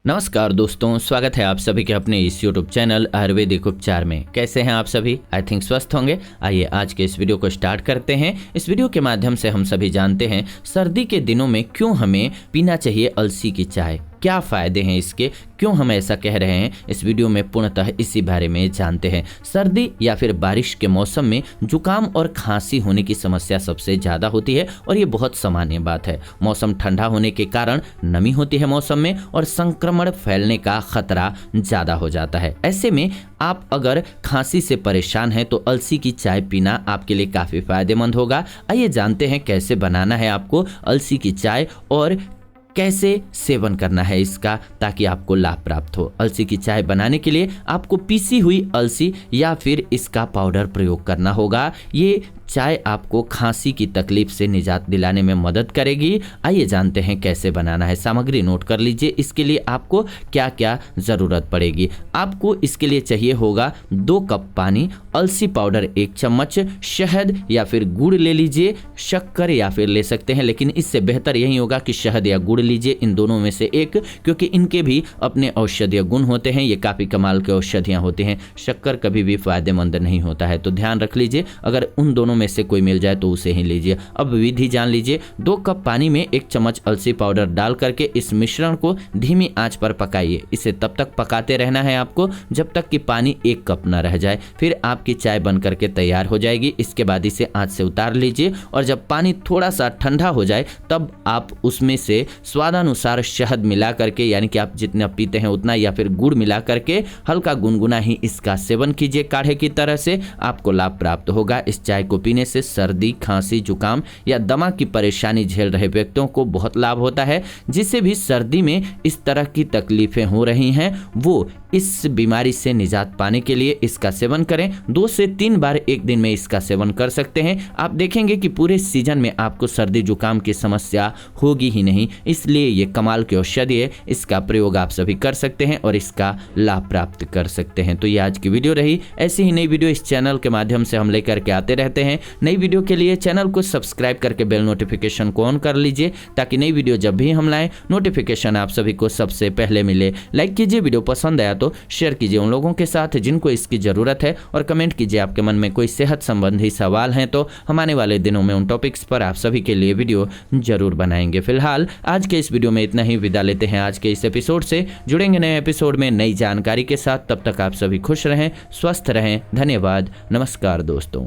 नमस्कार दोस्तों, स्वागत है आप सभी के अपने इस YouTube चैनल आयुर्वेदिक उपचार में। कैसे हैं आप सभी? आई थिंक स्वस्थ होंगे। आइए आज के इस वीडियो को स्टार्ट करते हैं। इस वीडियो के माध्यम से हम सभी जानते हैं सर्दी के दिनों में क्यों हमें पीना चाहिए अलसी की चाय, क्या फ़ायदे हैं इसके, क्यों हम ऐसा कह रहे हैं। इस वीडियो में पूर्णतः इसी बारे में जानते हैं। सर्दी या फिर बारिश के मौसम में जुकाम और खांसी होने की समस्या सबसे ज़्यादा होती है और ये बहुत सामान्य बात है। मौसम ठंडा होने के कारण नमी होती है मौसम में और संक्रमण फैलने का खतरा ज़्यादा हो जाता है। ऐसे में आप अगर खांसी से परेशान हैं तो अलसी की चाय पीना आपके लिए काफ़ी फायदेमंद होगा। आइए जानते हैं कैसे बनाना है आपको अलसी की चाय और कैसे सेवन करना है इसका ताकि आपको लाभ प्राप्त हो। अलसी की चाय बनाने के लिए आपको पीसी हुई अलसी या फिर इसका पाउडर प्रयोग करना होगा। ये चाय आपको खांसी की तकलीफ से निजात दिलाने में मदद करेगी। आइए जानते हैं कैसे बनाना है। सामग्री नोट कर लीजिए। इसके लिए आपको क्या क्या ज़रूरत पड़ेगी। आपको इसके लिए चाहिए होगा 2 कप पानी, अलसी पाउडर 1 चम्मच, शहद या फिर गुड़ ले लीजिए, शक्कर या फिर ले सकते हैं, लेकिन इससे बेहतर यही होगा कि शहद या गुड़ लीजिए, इन दोनों में से एक, क्योंकि इनके भी अपने औषधीय गुण होते हैं। ये काफ़ी कमाल के औषधियाँ होती हैं। शक्कर कभी भी फायदेमंद नहीं होता है, तो ध्यान रख लीजिए। अगर उन दोनों में से कोई मिल जाए तो उसे ही लीजिए। अब विधि जान लीजिए। 2 कप पानी में 1 चम्मच अलसी पाउडर डाल करके इस मिश्रण को धीमी आंच पर पकाइए। इसे तब तक पकाते रहना है आपको जब तक कि पानी 1 कप न रह जाए। फिर आपकी चाय बन करके तैयार हो जाएगी। इसके बाद इसे आंच से उतार लीजिए और जब पानी थोड़ा सा ठंडा हो जाए तब आप उसमें से स्वादानुसार शहद मिला करके, यानी कि आप जितना पीते हैं उतना, या फिर गुड़ मिला करके हल्का गुनगुना ही इसका सेवन कीजिए। काढ़े की तरह से आपको लाभ प्राप्त होगा। इस चाय को पीने से सर्दी, खांसी, जुकाम या दमा की परेशानी झेल रहे व्यक्तियों को बहुत लाभ होता है। जिसे भी सर्दी में इस तरह की तकलीफें हो रही हैं वो इस बीमारी से निजात पाने के लिए इसका सेवन करें। 2 से 3 बार एक दिन में इसका सेवन कर सकते हैं। आप देखेंगे कि पूरे सीजन में आपको सर्दी जुकाम की समस्या होगी ही नहीं। इसलिए ये कमाल की औषधि है। इसका प्रयोग आप सभी कर सकते हैं और इसका लाभ प्राप्त कर सकते हैं। तो ये आज की वीडियो रही। ऐसी ही नई वीडियो इस चैनल के माध्यम से हम लेकर के आते रहते हैं। नई वीडियो के लिए चैनल को सब्सक्राइब करके बेल नोटिफिकेशन को ऑन कर लीजिए ताकि नई वीडियो जब भी हम लाएं नोटिफिकेशन आप सभी को सबसे पहले मिले। लाइक कीजिए, वीडियो पसंद आया तो शेयर कीजिए उन लोगों के साथ जिनको इसकी जरूरत है, और कमेंट कीजिए आपके मन में कोई सेहत संबंधी सवाल हैं तो हम आने वाले दिनों में उन टॉपिक्स पर आप सभी के लिए वीडियो जरूर बनाएंगे। फिलहाल आज के इस वीडियो में इतना ही। विदा लेते हैं आज के इस एपिसोड से। जुड़ेंगे नए एपिसोड में नई जानकारी के साथ। तब तक आप सभी खुश रहें, स्वस्थ रहें। धन्यवाद। नमस्कार दोस्तों।